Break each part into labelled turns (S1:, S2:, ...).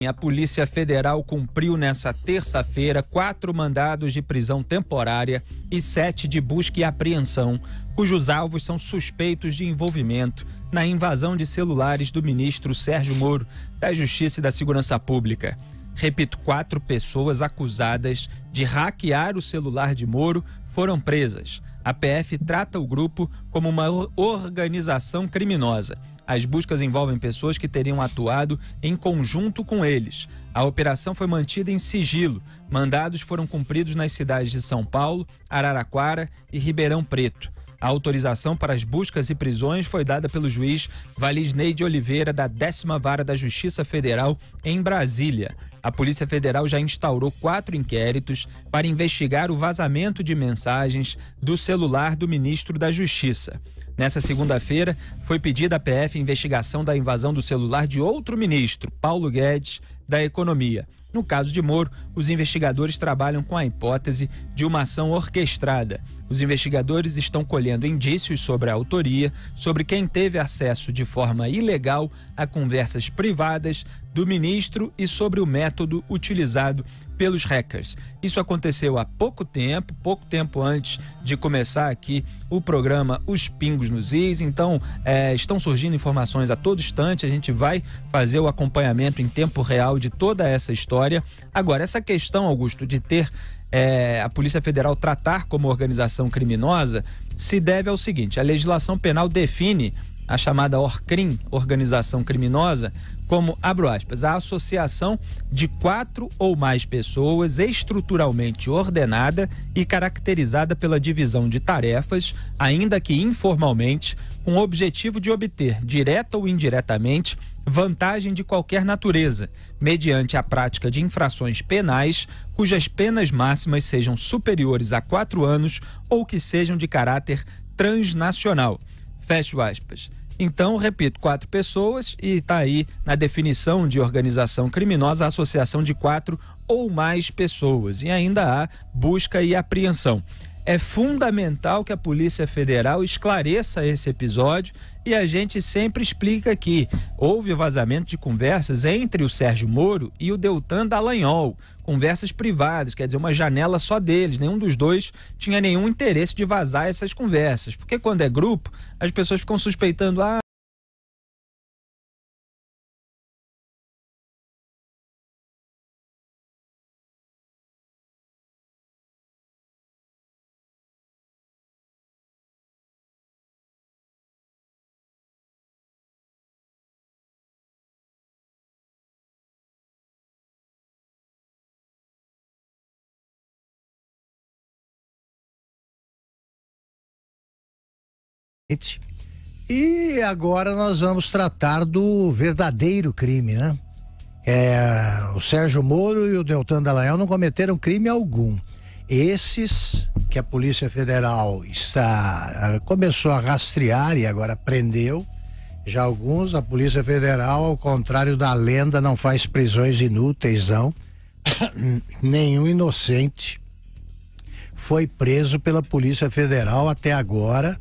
S1: A Polícia Federal cumpriu nesta terça-feira 4 mandados de prisão temporária e 7 de busca e apreensão, cujos alvos são suspeitos de envolvimento na invasão de celulares do ministro Sérgio Moro, da Justiça e da Segurança Pública. Repito, 4 pessoas acusadas de hackear o celular de Moro foram presas. A PF trata o grupo como uma organização criminosa. As buscas envolvem pessoas que teriam atuado em conjunto com eles. A operação foi mantida em sigilo. Mandados foram cumpridos nas cidades de São Paulo, Araraquara e Ribeirão Preto. A autorização para as buscas e prisões foi dada pelo juiz Valisney de Oliveira, da 10ª Vara da Justiça Federal, em Brasília. A Polícia Federal já instaurou 4 inquéritos para investigar o vazamento de mensagens do celular do ministro da Justiça. Nessa segunda-feira, foi pedida à PF investigação da invasão do celular de outro ministro, Paulo Guedes, da Economia. No caso de Moro, os investigadores trabalham com a hipótese de uma ação orquestrada. Os investigadores estão colhendo indícios sobre a autoria, sobre quem teve acesso de forma ilegal a conversas privadas do ministro e sobre o método utilizado pelos hackers. Isso aconteceu há pouco tempo antes de começar aqui o programa Os Pingos nos Is. Então, estão surgindo informações a todo instante. A gente vai fazer o acompanhamento em tempo real de toda essa história. Agora, essa questão, Augusto, de ter a Polícia Federal tratar como organização criminosa se deve ao seguinte: a legislação penal define a chamada ORCRIM, organização criminosa, como, abro aspas, a associação de 4 ou mais pessoas estruturalmente ordenada e caracterizada pela divisão de tarefas, ainda que informalmente, com o objetivo de obter, direta ou indiretamente, vantagem de qualquer natureza, mediante a prática de infrações penais, cujas penas máximas sejam superiores a 4 anos ou que sejam de caráter transnacional. Fecho aspas. Então, repito, 4 pessoas e está aí na definição de organização criminosa a associação de 4 ou mais pessoas. E ainda há busca e apreensão. É fundamental que a Polícia Federal esclareça esse episódio e a gente sempre explica que houve vazamento de conversas entre o Sérgio Moro e o Deltan Dallagnol, conversas privadas, quer dizer, uma janela só deles. Nenhum dos dois tinha nenhum interesse de vazar essas conversas, porque quando é grupo, as pessoas ficam suspeitando,
S2: E agora nós vamos tratar do verdadeiro crime, né? O Sérgio Moro e o Deltan Dallagnol não cometeram crime algum. Esses que a Polícia Federal começou a rastrear e agora prendeu, já alguns, a Polícia Federal, ao contrário da lenda, não faz prisões inúteis, não. Nenhum inocente foi preso pela Polícia Federal até agora,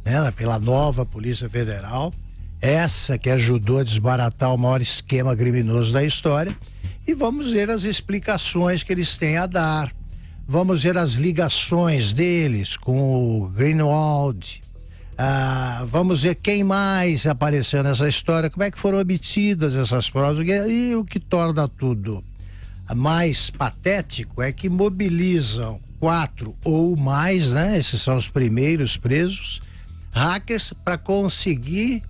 S2: né, pela nova Polícia Federal, essa que ajudou a desbaratar o maior esquema criminoso da história. E vamos ver as explicações que eles têm a dar, vamos ver as ligações deles com o Greenwald, vamos ver quem mais apareceu nessa história, como é que foram obtidas essas provas. E o que torna tudo mais patético é que mobilizam 4 ou mais, né? Esses são os primeiros presos, hackers, para conseguir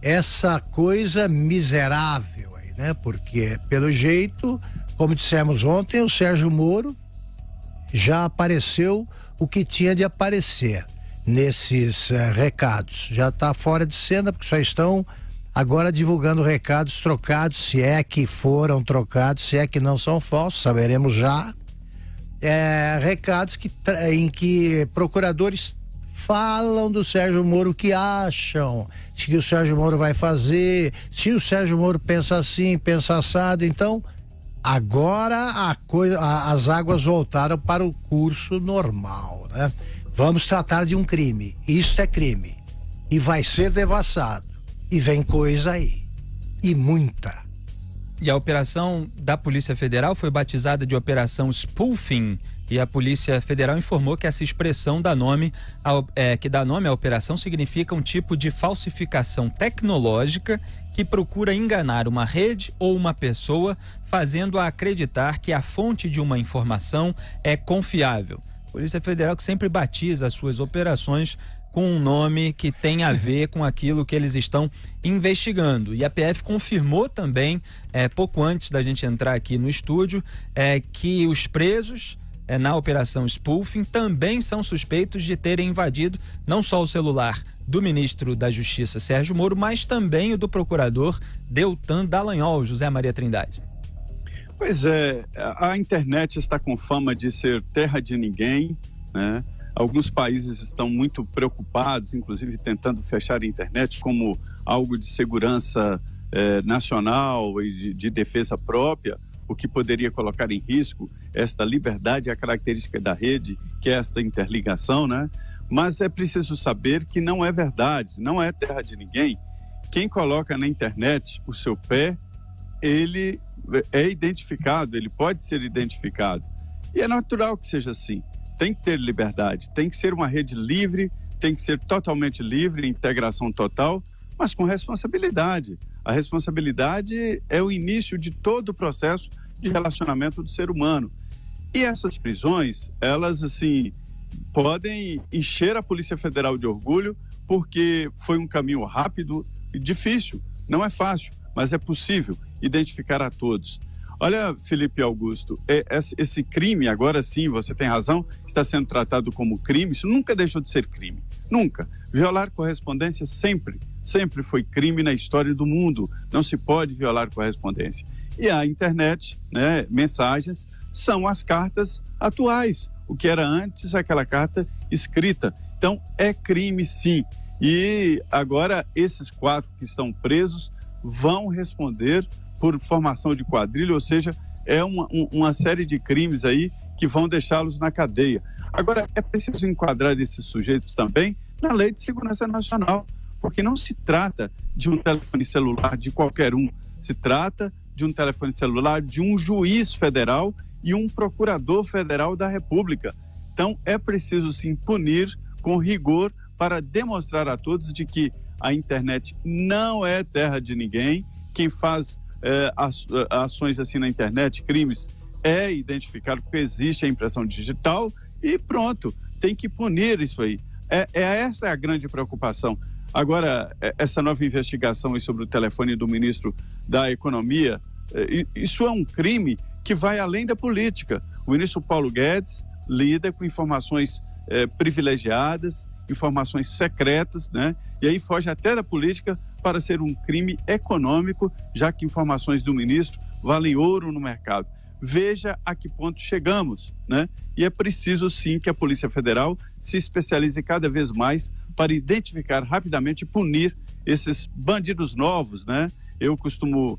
S2: essa coisa miserável aí, né? Porque, pelo jeito, como dissemos ontem, o Sérgio Moro já apareceu o que tinha de aparecer nesses recados. Já está fora de cena, porque só estão agora divulgando recados trocados, se é que foram trocados, se é que não são falsos, saberemos já. Recados em que procuradores falam do Sérgio Moro, o que acham que o Sérgio Moro vai fazer, se o Sérgio Moro pensa assim, pensa assado. Então, agora as águas voltaram para o curso normal, né? Vamos tratar de um crime. Isso é crime e vai ser devassado. E vem coisa aí, e muita.
S1: E a operação da Polícia Federal foi batizada de Operação Spoofing, e a Polícia Federal informou que essa expressão que dá nome à operação significa um tipo de falsificação tecnológica que procura enganar uma rede ou uma pessoa, fazendo-a acreditar que a fonte de uma informação é confiável. A Polícia Federal que sempre batiza as suas operações com um nome que tem a ver com aquilo que eles estão investigando. E a PF confirmou também, pouco antes da gente entrar aqui no estúdio, que os presos na operação Spoofing também são suspeitos de terem invadido não só o celular do ministro da Justiça, Sérgio Moro, mas também o do procurador Deltan Dallagnol, José Maria Trindade.
S3: Pois é, a internet está com fama de ser terra de ninguém, né? Alguns países estão muito preocupados, inclusive tentando fechar a internet como algo de segurança nacional e de defesa própria, o que poderia colocar em risco esta liberdade e a característica da rede, que é esta interligação, né? Mas é preciso saber que não é verdade, não é terra de ninguém. Quem coloca na internet o seu pé, ele é identificado, ele pode ser identificado. E é natural que seja assim. Tem que ter liberdade, tem que ser uma rede livre, tem que ser totalmente livre, integração total, mas com responsabilidade. A responsabilidade é o início de todo o processo de relacionamento do ser humano. E essas prisões, elas, assim, podem encher a Polícia Federal de orgulho, porque foi um caminho rápido e difícil. Não é fácil, mas é possível identificar a todos. Olha, Felipe Augusto, esse crime, agora sim, você tem razão, está sendo tratado como crime. Isso nunca deixou de ser crime, nunca. Violar correspondência sempre foi crime na história do mundo. Não se pode violar correspondência. E a internet, né, mensagens, são as cartas atuais, o que era antes aquela carta escrita. Então, é crime sim. E agora esses 4 que estão presos vão responder por formação de quadrilha, ou seja, é uma série de crimes aí que vão deixá-los na cadeia. Agora, é preciso enquadrar esses sujeitos também na Lei de Segurança Nacional, porque não se trata de um telefone celular de qualquer um, se trata de um telefone celular de um juiz federal e um procurador federal da República. Então, é preciso sim punir com rigor para demonstrar a todos de que a internet não é terra de ninguém. Quem faz ações assim na internet, crimes, é identificado porque existe a impressão digital e pronto, tem que punir isso aí. Essa é a grande preocupação. Agora, essa nova investigação aí sobre o telefone do ministro da Economia, isso é um crime que vai além da política. O ministro Paulo Guedes lida com informações privilegiadas, informações secretas, né? E aí foge até da política para ser um crime econômico, já que informações do ministro valem ouro no mercado. Veja a que ponto chegamos, né? E é preciso sim que a Polícia Federal se especialize cada vez mais para identificar rapidamente e punir esses bandidos novos, né? Eu costumo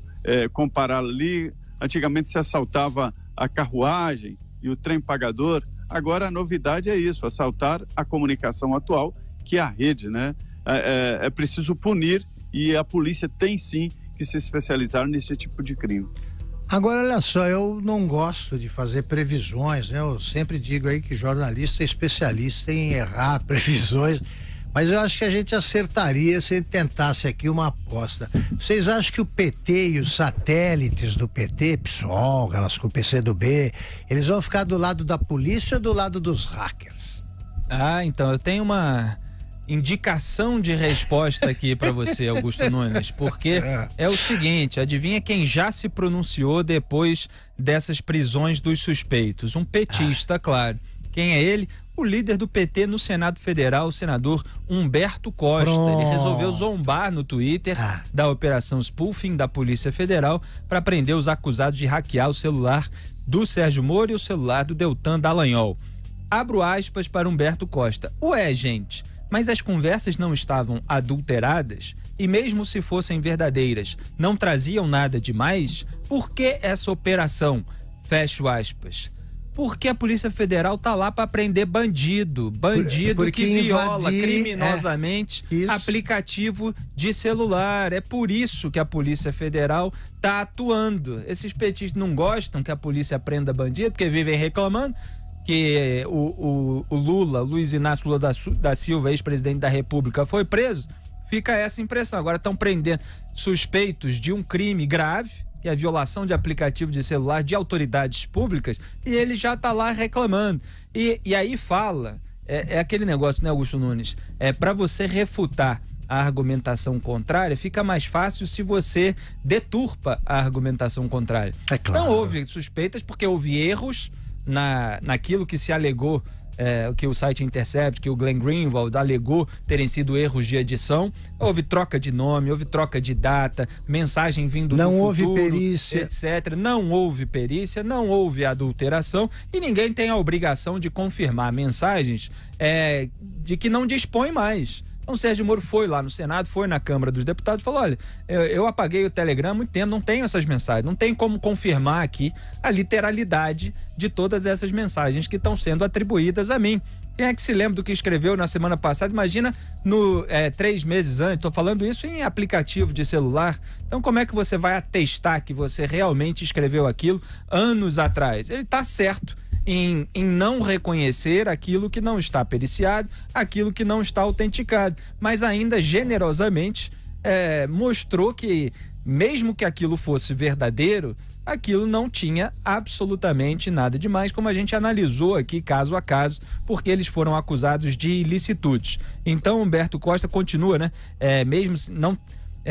S3: comparar ali, antigamente se assaltava a carruagem e o trem pagador, agora a novidade é isso, assaltar a comunicação atual, que é a rede, né? É preciso punir e a polícia tem sim que se especializar nesse tipo de crime.
S2: Agora, olha só, eu não gosto de fazer previsões, né? Eu sempre digo aí que jornalista é especialista em errar previsões, mas eu acho que a gente acertaria se tentasse aqui uma aposta. Vocês acham que o PT e os satélites do PT, PSOL, elas com o PCdoB, eles vão ficar do lado da polícia ou do lado dos hackers?
S1: Então, eu tenho uma indicação de resposta aqui para você, Augusto Nunes, porque é o seguinte, adivinha quem já se pronunciou depois dessas prisões dos suspeitos? Um petista, claro. Quem é ele? O líder do PT no Senado Federal, o senador Humberto Costa. Ele resolveu zombar no Twitter da operação Spoofing da Polícia Federal para prender os acusados de hackear o celular do Sérgio Moro e o celular do Deltan Dallagnol. Abro aspas para Humberto Costa. Ué, gente, mas as conversas não estavam adulteradas? E mesmo se fossem verdadeiras, não traziam nada demais? Por que essa operação? Fecho aspas. Porque a Polícia Federal tá lá para prender bandido que viola criminosamente aplicativo de celular. É por isso que a Polícia Federal tá atuando. Esses petistas não gostam que a polícia prenda bandido, porque vivem reclamando que o Lula, Luiz Inácio Lula da Silva, ex-presidente da República, foi preso. Fica essa impressão. Agora estão prendendo suspeitos de um crime grave, que é a violação de aplicativo de celular de autoridades públicas, e ele já está lá reclamando. E aí fala, é aquele negócio, né, Augusto Nunes? Para você refutar a argumentação contrária, fica mais fácil se você deturpa a argumentação contrária.
S2: É claro.
S1: Então houve suspeitas porque houve erros naquilo que se alegou, que o site Intercept, que o Glenn Greenwald alegou terem sido erros de edição. Houve troca de nome, houve troca de data, mensagem vindo do futuro,
S2: não houve perícia,
S1: etc. Não houve perícia, não houve adulteração, e ninguém tem a obrigação de confirmar mensagens de que não dispõe mais. Então, Sérgio Moro foi lá no Senado, foi na Câmara dos Deputados e falou: olha, eu apaguei o Telegram há muito tempo, não tenho essas mensagens, não tem como confirmar aqui a literalidade de todas essas mensagens que estão sendo atribuídas a mim. Quem é que se lembra do que escreveu na semana passada? Imagina 3 meses antes. Estou falando isso em aplicativo de celular. Então, como é que você vai atestar que você realmente escreveu aquilo anos atrás? Ele está certo em não reconhecer aquilo que não está periciado, aquilo que não está autenticado, mas ainda generosamente mostrou que, mesmo que aquilo fosse verdadeiro, aquilo não tinha absolutamente nada demais, como a gente analisou aqui caso a caso, porque eles foram acusados de ilicitudes. Então, Humberto Costa continua, né? Mesmo não...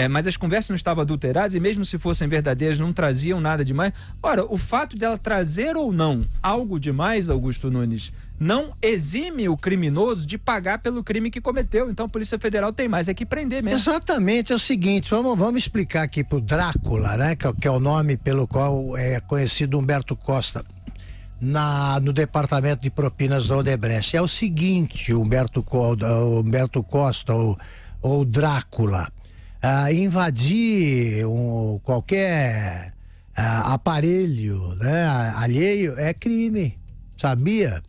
S1: mas as conversas não estavam adulteradas, e mesmo se fossem verdadeiras não traziam nada demais. Ora, o fato dela trazer ou não algo demais, Augusto Nunes, não exime o criminoso de pagar pelo crime que cometeu. Então a Polícia Federal tem mais que prender mesmo.
S2: Exatamente, é o seguinte, vamos explicar aqui pro Drácula, né, que é o nome pelo qual é conhecido Humberto Costa no departamento de propinas da Odebrecht. É o seguinte, Humberto Costa ou Drácula, invadir qualquer aparelho, né, alheio é crime, sabia?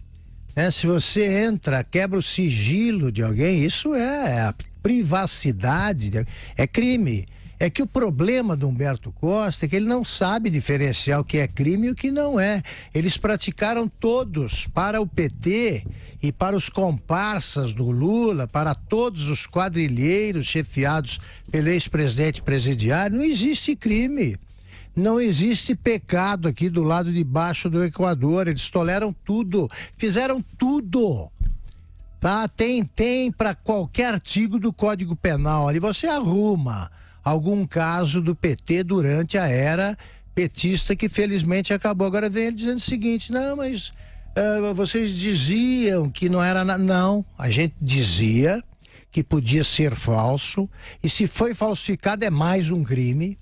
S2: Se você entra, quebra o sigilo de alguém, isso é a privacidade, é crime. É que o problema do Humberto Costa é que ele não sabe diferenciar o que é crime e o que não é. Eles praticaram todos para o PT e para os comparsas do Lula, para todos os quadrilheiros chefiados pelo ex-presidente presidiário. Não existe crime, não existe pecado aqui do lado de baixo do Equador. Eles toleram tudo, fizeram tudo. Tá? Tem para qualquer artigo do Código Penal. Ali você arruma algum caso do PT durante a era petista, que felizmente acabou. Agora vem ele dizendo o seguinte: não, mas vocês diziam que não era não, a gente dizia que podia ser falso, e se foi falsificado é mais um crime.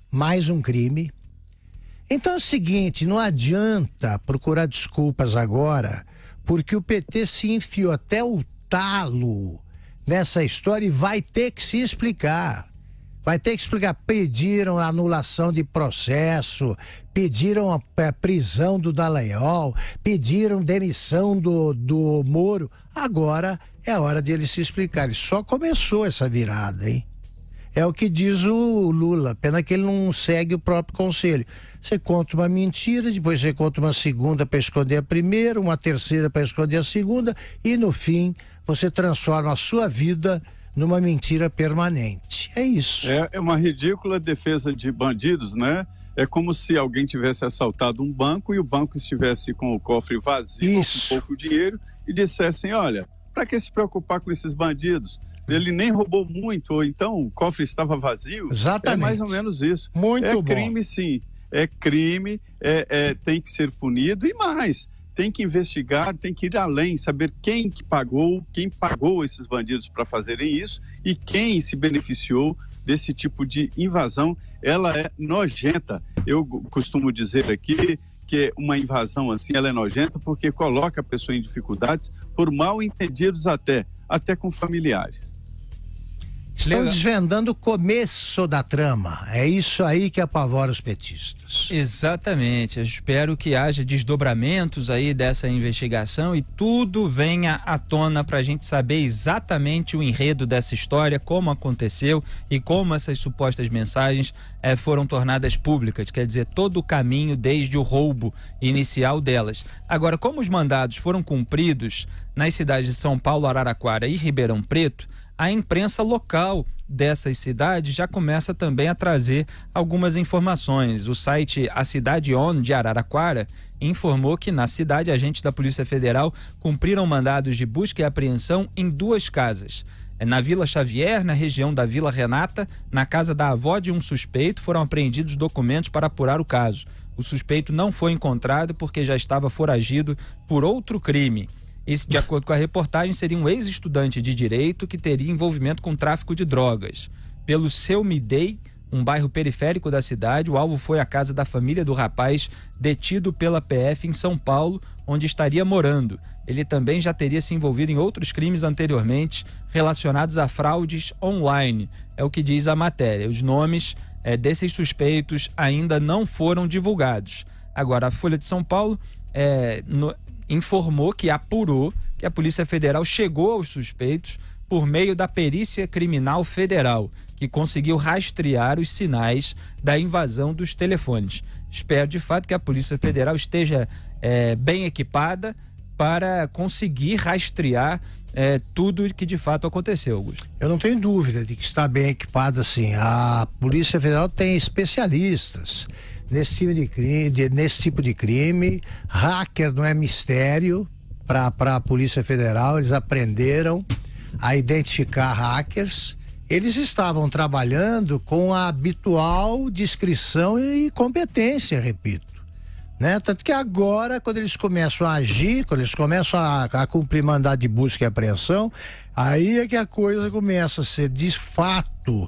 S2: Então é o seguinte, não adianta procurar desculpas agora, porque o PT se enfiou até o talo nessa história e vai ter que se explicar. Pediram anulação de processo, pediram a prisão do Dallagnol, pediram demissão do Moro. Agora é a hora de eles se explicarem. Só começou essa virada, hein? É o que diz o Lula, pena que ele não segue o próprio conselho. Você conta uma mentira, depois você conta uma segunda para esconder a primeira, uma terceira para esconder a segunda, e no fim você transforma a sua vida numa mentira permanente. É isso.
S3: É uma ridícula defesa de bandidos, né? É como se alguém tivesse assaltado um banco e o banco estivesse com o cofre vazio, com pouco dinheiro, e dissessem: olha, para que se preocupar com esses bandidos? Ele nem roubou muito, ou então o cofre estava vazio.
S2: Exatamente.
S3: É mais ou menos isso.
S2: Muito bom.
S3: É crime, sim. É crime, tem que ser punido, e mais, tem que investigar, tem que ir além, saber quem pagou esses bandidos para fazerem isso e quem se beneficiou desse tipo de invasão. Ela é nojenta. Eu costumo dizer aqui que uma invasão assim, ela é nojenta porque coloca a pessoa em dificuldades por mal entendidos até com familiares.
S2: Estão desvendando o começo da trama. É isso aí que apavora os petistas.
S1: Exatamente. Eu espero que haja desdobramentos aí dessa investigação e tudo venha à tona para a gente saber exatamente o enredo dessa história, como aconteceu e como essas supostas mensagens foram tornadas públicas. Quer dizer, todo o caminho desde o roubo inicial delas. Agora, como os mandados foram cumpridos nas cidades de São Paulo, Araraquara e Ribeirão Preto, a imprensa local dessas cidades já começa também a trazer algumas informações. O site A Cidade On de Araraquara informou que na cidade agentes da Polícia Federal cumpriram mandados de busca e apreensão em 2 casas. Na Vila Xavier, na região da Vila Renata, na casa da avó de um suspeito, foram apreendidos documentos para apurar o caso. O suspeito não foi encontrado porque já estava foragido por outro crime. Esse, de acordo com a reportagem, seria um ex-estudante de direito que teria envolvimento com tráfico de drogas. Pelo Seu Midei, um bairro periférico da cidade, o alvo foi a casa da família do rapaz detido pela PF em São Paulo, onde estaria morando. Ele também já teria se envolvido em outros crimes anteriormente relacionados a fraudes online. É o que diz a matéria. Os nomes desses suspeitos ainda não foram divulgados. Agora, a Folha de São Paulo informou que apurou que a Polícia Federal chegou aos suspeitos por meio da Perícia Criminal Federal, que conseguiu rastrear os sinais da invasão dos telefones. Espero, de fato, que a Polícia Federal esteja bem equipada para conseguir rastrear tudo que de fato aconteceu, Augusto.
S2: Eu não tenho dúvida de que está bem equipada, sim. A Polícia Federal tem especialistas nesse tipo de crime. Hacker não é mistério para a Polícia Federal. Eles aprenderam a identificar hackers. Eles estavam trabalhando com a habitual discrição e competência, repito, né? Tanto que agora, quando eles começam a agir, quando eles começam a cumprir mandado de busca e apreensão, aí é que a coisa começa a ser de fato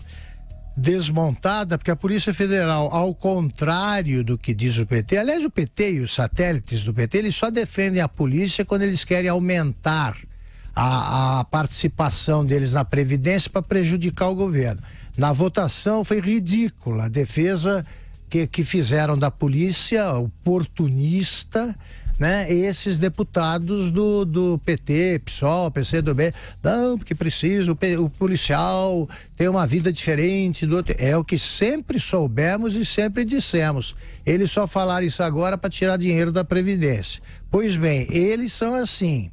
S2: desmontada, porque a Polícia Federal, ao contrário do que diz o PT, aliás, o PT e os satélites do PT, eles só defendem a polícia quando eles querem aumentar a participação deles na Previdência para prejudicar o governo. Na votação foi ridícula a defesa que fizeram da polícia oportunista, né? Esses deputados do PT, PSOL, PCdoB, não, porque precisa, o policial tem uma vida diferente do outro. É o que sempre soubemos e sempre dissemos. Eles só falaram isso agora para tirar dinheiro da Previdência. Pois bem, eles são assim.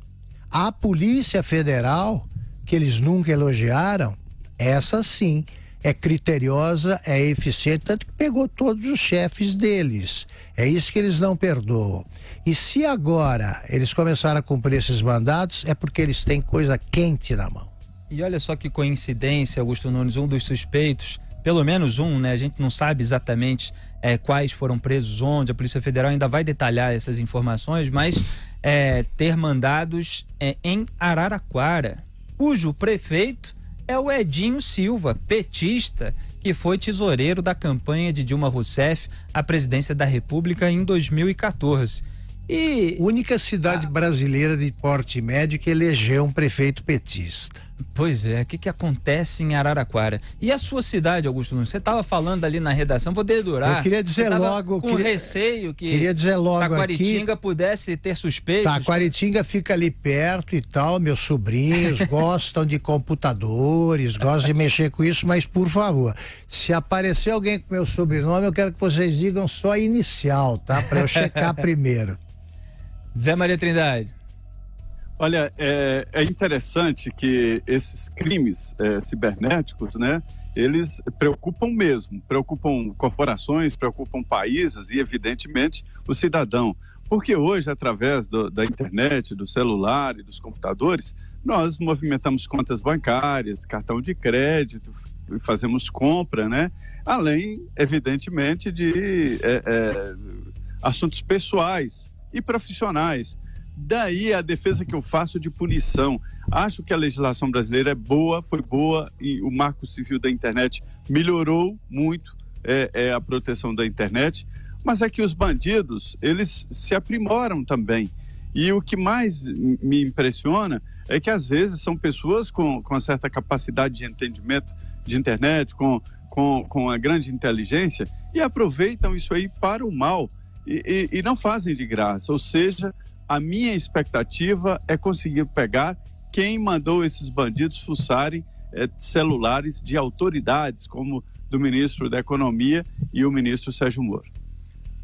S2: A Polícia Federal, que eles nunca elogiaram, essa sim é criteriosa, é eficiente, tanto que pegou todos os chefes deles. É isso que eles não perdoam. E se agora eles começaram a cumprir esses mandados, é porque eles têm coisa quente na mão.
S1: E olha só que coincidência, Augusto Nunes, um dos suspeitos, pelo menos um, né? A gente não sabe exatamente quais foram presos onde, a Polícia Federal ainda vai detalhar essas informações, mas ter mandados em Araraquara, cujo prefeito é o Edinho Silva, petista, que foi tesoureiro da campanha de Dilma Rousseff à presidência da República em 2014. E
S2: única cidade brasileira de porte médio que elegeu um prefeito petista.
S1: Pois é, o que acontece em Araraquara? E a sua cidade, Augusto Nunes? Você estava falando ali na redação, vou dedurar.
S2: Eu queria dizer logo...
S1: com receio que
S2: queria dizer logo
S1: Taquaritinga pudesse ter suspeitos.
S2: Taquaritinga fica ali perto e tal, meus sobrinhos gostam de computadores, gostam de mexer com isso, mas por favor, se aparecer alguém com meu sobrenome, eu quero que vocês digam só a inicial, tá? Para eu checar primeiro.
S1: Zé Maria Trindade.
S3: Olha, é interessante que esses crimes cibernéticos, né, eles preocupam mesmo, preocupam corporações, preocupam países e, evidentemente, o cidadão. Porque hoje, através da internet, do celular e dos computadores, nós movimentamos contas bancárias, cartão de crédito, fazemos compra, né? Além, evidentemente, de assuntos pessoais e profissionais. Daí a defesa que eu faço de punição. Acho que a legislação brasileira é boa, foi boa, e o Marco Civil da Internet melhorou muito a proteção da internet, mas é que os bandidos, eles se aprimoram também. E o que mais me impressiona é que às vezes são pessoas com uma certa capacidade de entendimento de internet, com a grande inteligência, e aproveitam isso aí para o mal e não fazem de graça. Ou seja, a minha expectativa é conseguir pegar quem mandou esses bandidos fuçarem celulares de autoridades, como do ministro da Economia e o ministro Sérgio Moro.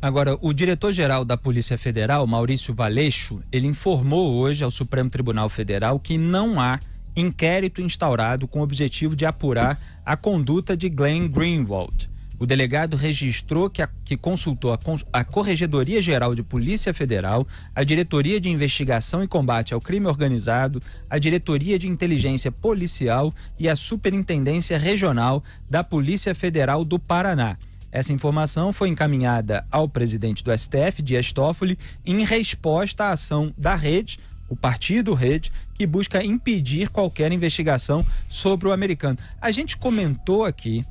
S1: Agora, o diretor-geral da Polícia Federal, Maurício Valeixo, ele informou hoje ao Supremo Tribunal Federal que não há inquérito instaurado com o objetivo de apurar a conduta de Glenn Greenwald. O delegado registrou que consultou a Corregedoria Geral de Polícia Federal, a Diretoria de Investigação e Combate ao Crime Organizado, a Diretoria de Inteligência Policial e a Superintendência Regional da Polícia Federal do Paraná. Essa informação foi encaminhada ao presidente do STF, Dias Toffoli, em resposta à ação da Rede, o partido Rede, que busca impedir qualquer investigação sobre o americano. A gente comentou aqui,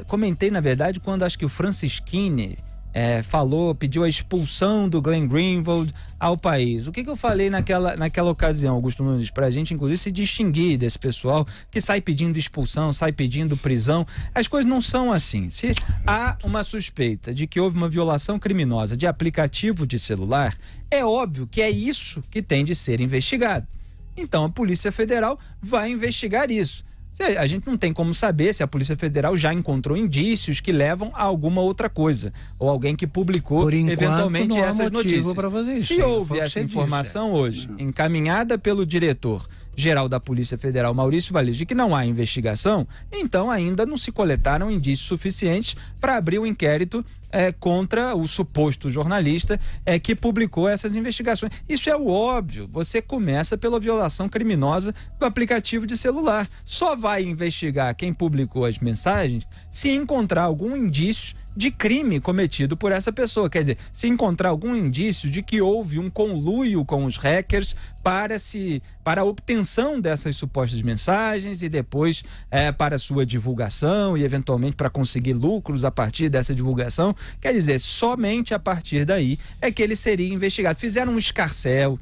S1: comentei na verdade quando acho que o Francisquini pediu a expulsão do Glenn Greenwald ao país. O que eu falei naquela ocasião, Augusto Nunes, para a gente inclusive se distinguir desse pessoal que sai pedindo expulsão, sai pedindo prisão. As coisas não são assim. Se há uma suspeita de que houve uma violação criminosa de aplicativo de celular, é óbvio que é isso que tem de ser investigado. Então a Polícia Federal vai investigar isso. A gente não tem como saber se a Polícia Federal já encontrou indícios que levam a alguma outra coisa, ou alguém que publicou eventualmente essas notícias. Se houve essa informação hoje, encaminhada pelo diretor-geral da Polícia Federal, Maurício Valeixo, de que não há investigação, então ainda não se coletaram indícios suficientes para abrir o inquérito contra o suposto jornalista que publicou essas investigações. Isso é o óbvio. Você começa pela violação criminosa do aplicativo de celular. Só vai investigar quem publicou as mensagens se encontrar algum indício de crime cometido por essa pessoa. Quer dizer, se encontrar algum indício de que houve um conluio com os hackers para a obtenção dessas supostas mensagens e depois para sua divulgação e eventualmente para conseguir lucros a partir dessa divulgação. Quer dizer, somente a partir daí é que ele seria investigado. Fizeram um escarcéu,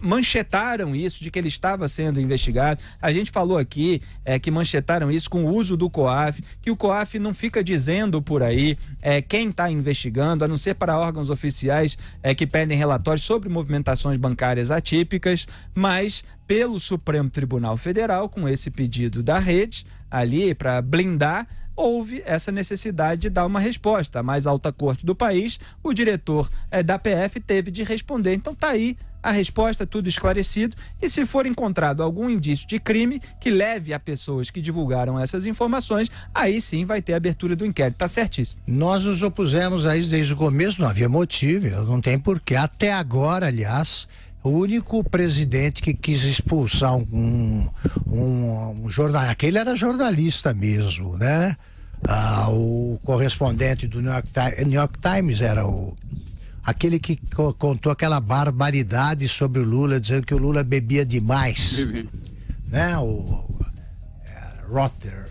S1: manchetaram isso de que ele estava sendo investigado. A gente falou aqui que manchetaram isso com o uso do COAF, que o COAF não fica dizendo por aí quem está investigando, a não ser para órgãos oficiais que pedem relatórios sobre movimentações bancárias atípicas, mas pelo Supremo Tribunal Federal, com esse pedido da Rede ali para blindar, houve essa necessidade de dar uma resposta. A mais alta corte do país, o diretor da PF teve de responder. Então tá aí a resposta, tudo esclarecido, e se for encontrado algum indício de crime que leve a pessoas que divulgaram essas informações, aí sim vai ter abertura do inquérito. Tá certíssimo.
S2: Nós nos opusemos a isso desde o começo, não havia motivo, não tem porquê. Até agora, aliás, o único presidente que quis expulsar um jornalista, aquele era jornalista mesmo, né? O correspondente do New York Times era aquele que contou aquela barbaridade sobre o Lula, dizendo que o Lula bebia demais, né? Rotter,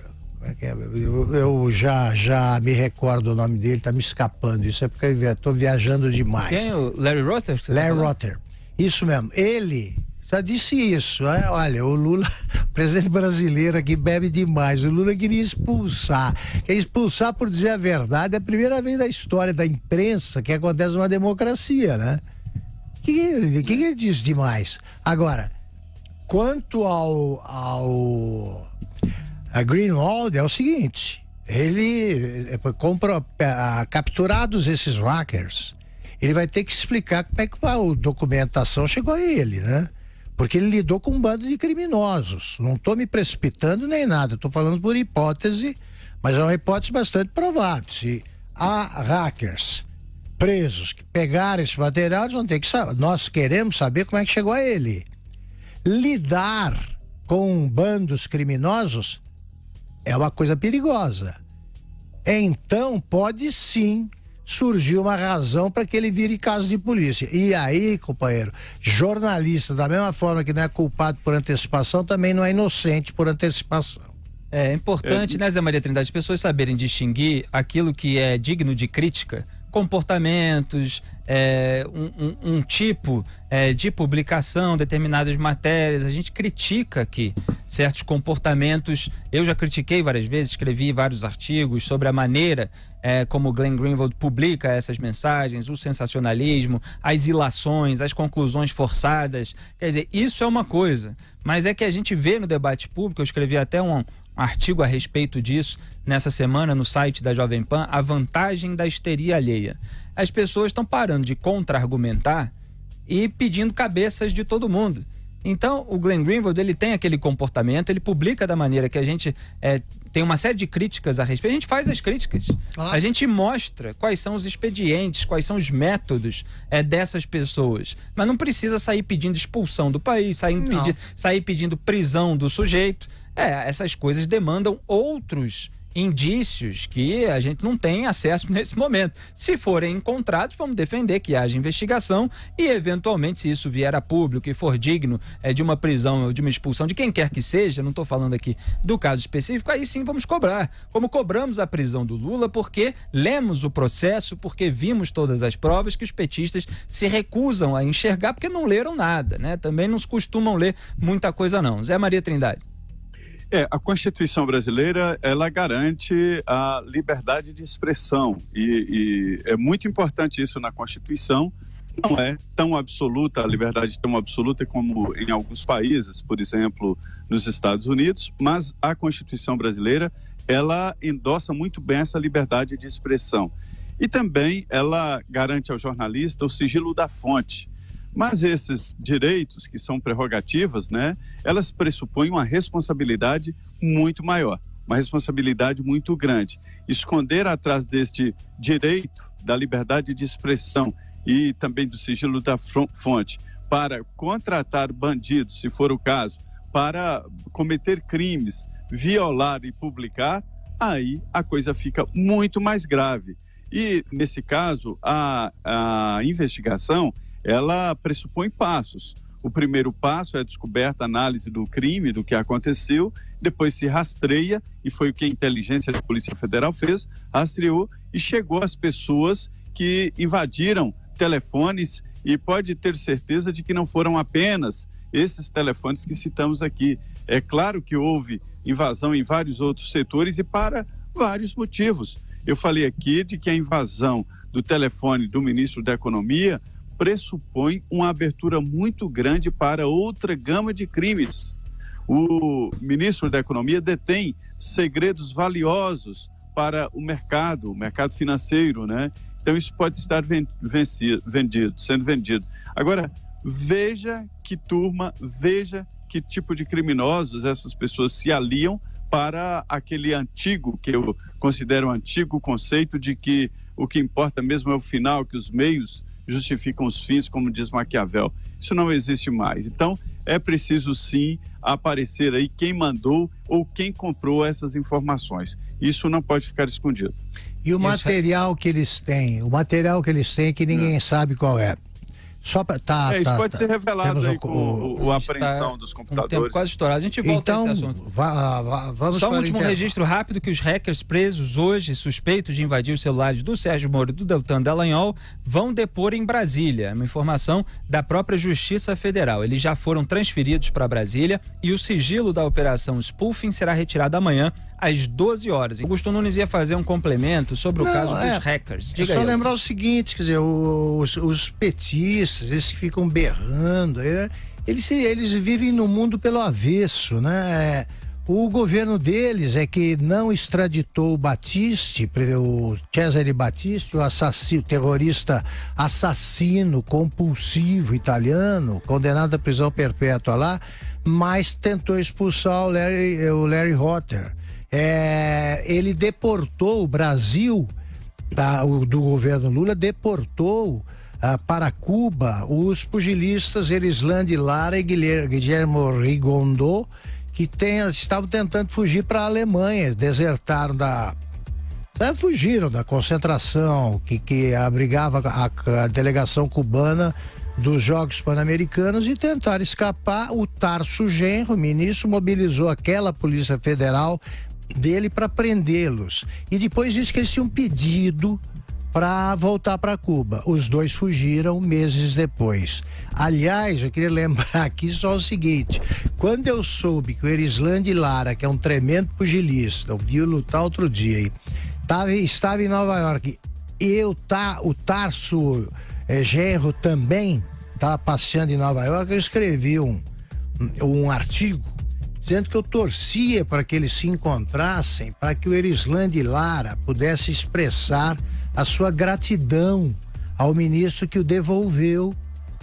S2: eu já me recordo o nome dele, tá me escapando, isso é porque eu tô viajando demais.
S1: Quem? O Larry Rotter?
S2: Larry Rotter, isso mesmo, ele já disse isso, olha, o Lula, presidente brasileiro aqui, bebe demais. O Lula queria expulsar por dizer a verdade. É a primeira vez na história da imprensa que acontece uma democracia, né? O que ele disse demais? Agora, quanto a Greenwald, é o seguinte, ele capturados esses hackers, ele vai ter que explicar como é que a documentação chegou a ele, né? Porque ele lidou com um bando de criminosos. Não estou me precipitando nem nada, estou falando por hipótese, mas é uma hipótese bastante provada. Se há hackers presos que pegaram esse material, eles vão ter que saber. Nós queremos saber como é que chegou a ele. Lidar com bandos criminosos é uma coisa perigosa. Então, pode sim surgiu uma razão para que ele vire caso de polícia. E aí, companheiro, jornalista, da mesma forma que não é culpado por antecipação, também não é inocente por antecipação.
S1: É importante, né, Zé Maria Trindade, as pessoas saberem distinguir aquilo que é digno de crítica comportamentos, um tipo de publicação, determinadas matérias. A gente critica aqui certos comportamentos. Eu já critiquei várias vezes, escrevi vários artigos sobre a maneira como o Glenn Greenwald publica essas mensagens, o sensacionalismo, as ilações, as conclusões forçadas. Quer dizer, isso é uma coisa, mas é que a gente vê no debate público. Eu escrevi até um artigo a respeito disso nessa semana no site da Jovem Pan, a vantagem da histeria alheia. As pessoas estão parando de contra-argumentar e pedindo cabeças de todo mundo. Então, o Glenn Greenwald, ele tem aquele comportamento, ele publica da maneira que a gente tem uma série de críticas a respeito. A gente faz as críticas, a gente mostra quais são os expedientes, quais são os métodos dessas pessoas, mas não precisa sair pedindo expulsão do país, sair pedindo prisão do sujeito. Essas coisas demandam outros indícios que a gente não tem acesso nesse momento. Se forem encontrados, vamos defender que haja investigação e, eventualmente, se isso vier a público e for digno de uma prisão ou de uma expulsão de quem quer que seja, não estou falando aqui do caso específico, aí sim vamos cobrar. Como cobramos a prisão do Lula, porque lemos o processo, porque vimos todas as provas que os petistas se recusam a enxergar, porque não leram nada, né? Também não costumam ler muita coisa, não. Zé Maria Trindade.
S3: A Constituição brasileira, ela garante a liberdade de expressão e é muito importante isso na Constituição. Não é tão absoluta, a liberdade tão absoluta como em alguns países, por exemplo, nos Estados Unidos, mas a Constituição brasileira, ela endossa muito bem essa liberdade de expressão. E também ela garante ao jornalista o sigilo da fonte. Mas esses direitos, que são prerrogativas, né, elas pressupõem uma responsabilidade muito maior, uma responsabilidade muito grande. Esconder atrás deste direito da liberdade de expressão e também do sigilo da fonte para contratar bandidos, se for o caso, para cometer crimes, violar e publicar, aí a coisa fica muito mais grave. E, nesse caso, a investigação, ela pressupõe passos. O primeiro passo é a descoberta, a análise do crime, do que aconteceu, depois se rastreia, e foi o que a inteligência da Polícia Federal fez, rastreou e chegou às pessoas que invadiram telefones, e pode ter certeza de que não foram apenas esses telefones que citamos aqui. É claro que houve invasão em vários outros setores e para vários motivos. Eu falei aqui de que a invasão do telefone do ministro da Economia pressupõe uma abertura muito grande para outra gama de crimes. O ministro da Economia detém segredos valiosos para o mercado financeiro, né? Então isso pode estar sendo vendido. Agora, veja que turma, veja que tipo de criminosos essas pessoas se aliam para aquele antigo, que eu considero um antigo conceito de que o que importa mesmo é o final, que os meios justificam os fins, como diz Maquiavel. Isso não existe mais. Então, é preciso sim aparecer aí quem mandou ou quem comprou essas informações. Isso não pode ficar escondido.
S2: E o material que eles têm, que ninguém sabe qual é. Só pra,
S3: isso pode ser revelado aí com a apreensão dos computadores.
S1: Um tempo quase estourado. A gente volta a esse assunto.
S2: Vamos
S1: só um último registro rápido, que os hackers presos hoje, suspeitos de invadir os celulares do Sérgio Moro e do Deltan Dallagnol, vão depor em Brasília. Uma informação da própria Justiça Federal. Eles já foram transferidos para Brasília e o sigilo da operação spoofing será retirado amanhã às 12 horas. Augusto Nunes ia fazer um complemento sobre o caso dos hackers.
S2: Diga só lembrar o seguinte, quer dizer, os petistas, esses que ficam berrando, eles vivem no mundo pelo avesso, né? O governo deles é que não extraditou o Battisti, o Cesare Battisti, o terrorista assassino compulsivo italiano, condenado à prisão perpétua lá, mas tentou expulsar o Larry Hotter. Ele deportou o Brasil, do governo Lula, deportou para Cuba os pugilistas Erisland Lara e Guillermo Rigondeaux, que estavam tentando fugir para a Alemanha, fugiram da concentração que abrigava a delegação cubana dos Jogos Pan-Americanos e tentaram escapar. O Tarso Genro, o ministro, mobilizou aquela Polícia Federal dele para prendê-los. E depois disse que eles tinham pedido para voltar para Cuba. Os dois fugiram meses depois. Aliás, eu queria lembrar aqui só o seguinte: quando eu soube que o Erislandy Lara, que é um tremendo pugilista, eu vi lutar outro dia aí, estava em Nova York, e o Tarso Genro também estava passeando em Nova York, eu escrevi um artigo dizendo que eu torcia para que eles se encontrassem, para que o Erislandy Lara pudesse expressar a sua gratidão ao ministro que o devolveu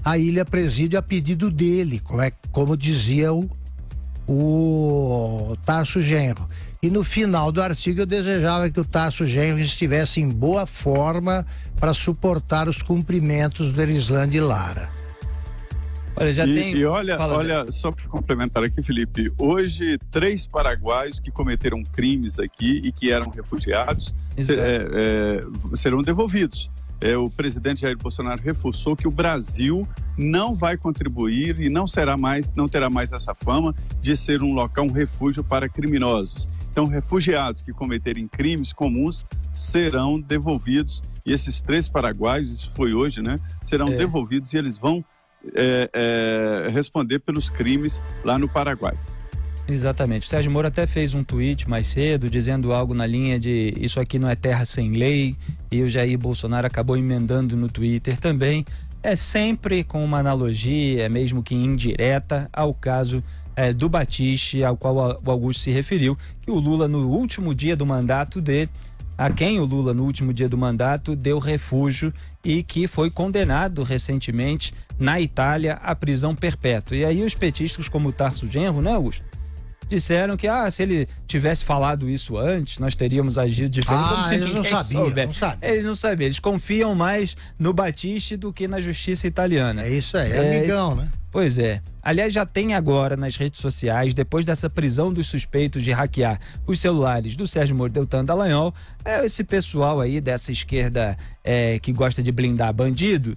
S2: à Ilha Presídio a pedido dele, como dizia o Tarso Genro. E no final do artigo eu desejava que o Tarso Genro estivesse em boa forma para suportar os cumprimentos do Erislandy Lara.
S3: Olha, olha, só para complementar aqui, Felipe, hoje 3 paraguaios que cometeram crimes aqui e que eram refugiados serão devolvidos. O presidente Jair Bolsonaro reforçou que o Brasil não vai contribuir e não terá mais essa fama de ser um local, um refúgio para criminosos. Então, refugiados que cometerem crimes comuns serão devolvidos, e esses 3 paraguaios, isso foi hoje, né, serão devolvidos e eles vão responder pelos crimes lá no Paraguai.
S1: Exatamente. O Sérgio Moro até fez um tweet mais cedo dizendo algo na linha de isso aqui não é terra sem lei, e o Jair Bolsonaro acabou emendando no Twitter também. É sempre com uma analogia, mesmo que indireta, ao caso do Batiste, ao qual o Augusto se referiu, que o Lula no último dia do mandato dele, a quem o Lula no último dia do mandato deu refúgio e que foi condenado recentemente na Itália à prisão perpétua. E aí os petistas como o Tarso Genro, né, Augusto, disseram que se ele tivesse falado isso antes, nós teríamos agido diferente. Como se
S2: eles não sabiam.
S1: Eles não sabiam, eles confiam mais no Batiste do que na justiça italiana.
S2: É isso aí, amigão, né?
S1: Pois é. Aliás, já tem agora nas redes sociais, depois dessa prisão dos suspeitos de hackear os celulares do Sérgio Moro, Deltan Dallagnol, esse pessoal aí dessa esquerda que gosta de blindar bandido,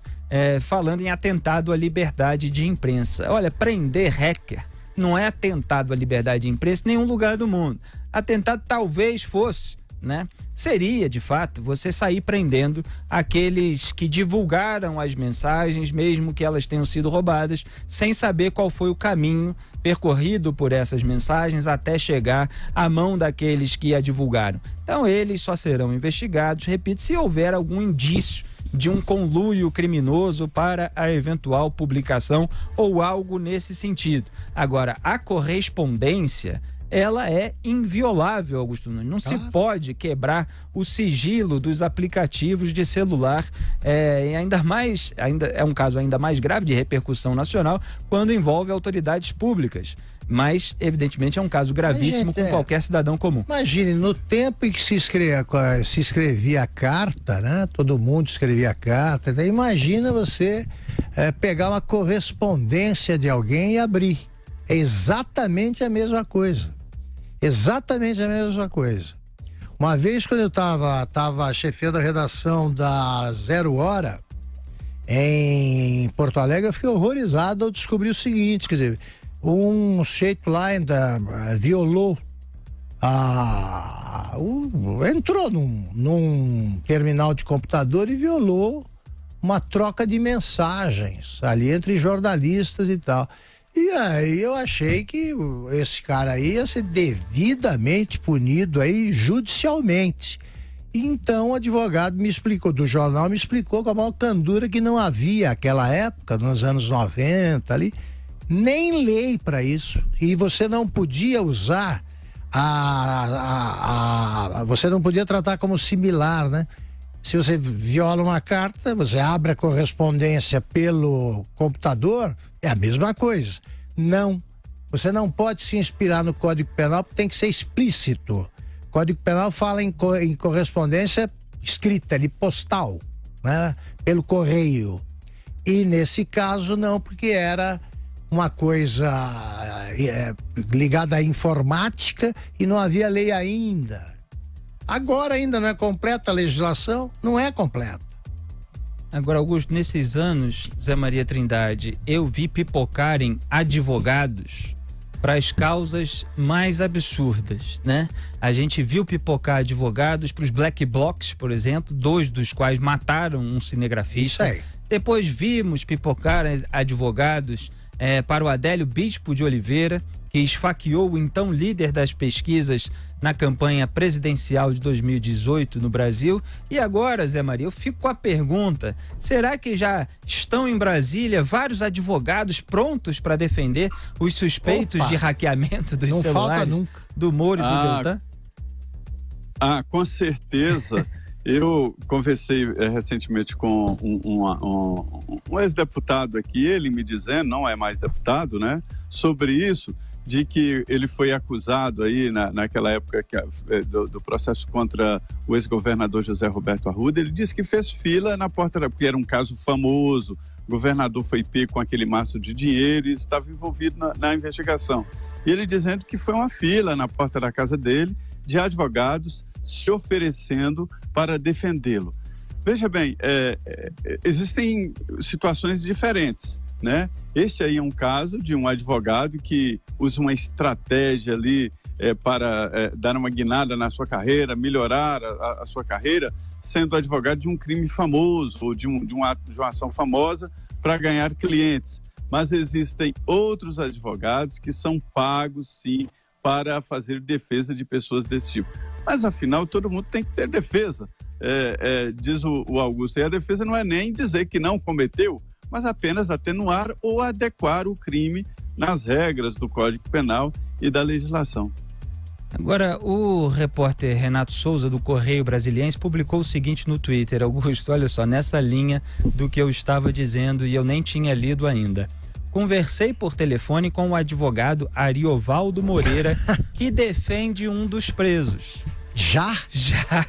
S1: falando em atentado à liberdade de imprensa. Olha, prender hacker não é atentado à liberdade de imprensa em nenhum lugar do mundo. Atentado talvez fosse, né? Seria, de fato, você sair prendendo aqueles que divulgaram as mensagens, mesmo que elas tenham sido roubadas, sem saber qual foi o caminho percorrido por essas mensagens até chegar à mão daqueles que a divulgaram. Então, eles só serão investigados, repito, se houver algum indício de um conluio criminoso para a eventual publicação ou algo nesse sentido. Agora, a correspondência, ela é inviolável, Augusto Nunes. Não se pode quebrar o sigilo dos aplicativos de celular, e ainda é um caso ainda mais grave de repercussão nacional quando envolve autoridades públicas. Mas, evidentemente, é um caso gravíssimo com qualquer cidadão comum.
S2: Imagine, no tempo em que se escrevia a carta, né? Todo mundo escrevia a carta. Então, imagina você pegar uma correspondência de alguém e abrir. É exatamente a mesma coisa. Exatamente a mesma coisa. Uma vez, quando eu tava chefiando a redação da Zero Hora, em Porto Alegre, eu fiquei horrorizado ao descobrir o seguinte, quer dizer, um sujeito lá ainda violou entrou num terminal de computador e violou uma troca de mensagens ali entre jornalistas e tal. E aí eu achei que esse cara aí ia ser devidamente punido aí judicialmente. Então o advogado do jornal me explicou com a maior candura que não havia naquela época, nos anos 90 ali, nem lei para isso. E você não podia usar você não podia tratar como similar, né? Se você viola uma carta, você abre a correspondência pelo computador, é a mesma coisa. Não, você não pode se inspirar no Código Penal, porque tem que ser explícito. O Código Penal fala em correspondência escrita, ali, postal, né? Pelo correio. E nesse caso não, porque era uma coisa ligada à informática e não havia lei ainda. Agora ainda não é completa a legislação? Não é completa.
S1: Agora, Augusto, nesses anos, Zé Maria Trindade, eu vi pipocarem advogados para as causas mais absurdas, né? A gente viu pipocar advogados para os black blocs, por exemplo, 2 dos quais mataram um cinegrafista.
S2: Isso aí.
S1: Depois vimos pipocar advogados para o Adélio Bispo de Oliveira, que esfaqueou o então líder das pesquisas na campanha presidencial de 2018 no Brasil. E agora, Zé Maria, eu fico com a pergunta: será que já estão em Brasília vários advogados prontos para defender os suspeitos de hackeamento dos celulares do Moro e do Deltan?
S3: Com certeza. Eu conversei recentemente com um ex-deputado aqui, ele me dizendo, não é mais deputado, né, sobre isso, de que ele foi acusado aí naquela época do processo contra o ex-governador José Roberto Arruda. Ele disse que fez fila na porta, porque era um caso famoso, o governador foi pego com aquele maço de dinheiro e estava envolvido na investigação. E ele dizendo que foi uma fila na porta da casa dele, de advogados se oferecendo para defendê-lo. Veja bem, existem situações diferentes, né? Este aí é um caso de um advogado que usa uma estratégia ali para dar uma guinada na sua carreira, melhorar a sua carreira, sendo advogado de um crime famoso ou de uma ação famosa para ganhar clientes. Mas existem outros advogados que são pagos, sim, para fazer defesa de pessoas desse tipo. Mas, afinal, todo mundo tem que ter defesa, diz o Augusto. E a defesa não é nem dizer que não cometeu, mas apenas atenuar ou adequar o crime nas regras do Código Penal e da legislação.
S1: Agora, o repórter Renato Souza, do Correio Brasiliense, publicou o seguinte no Twitter. Augusto, olha só, nessa linha do que eu estava dizendo e eu nem tinha lido ainda. Conversei por telefone com o advogado Ariovaldo Moreira, que defende um dos presos.
S2: Já?
S1: Já.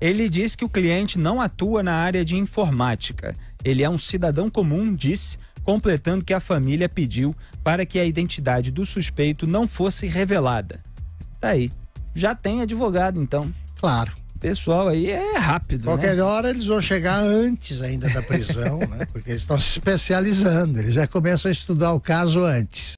S1: Ele diz que o cliente não atua na área de informática. Ele é um cidadão comum, disse, completando que a família pediu para que a identidade do suspeito não fosse revelada. Tá aí. Já tem advogado, então.
S2: Claro.
S1: O pessoal aí é rápido,
S2: Qualquer
S1: né?
S2: hora eles vão chegar antes ainda da prisão, né? Porque eles estão se especializando, eles já começam a estudar o caso antes.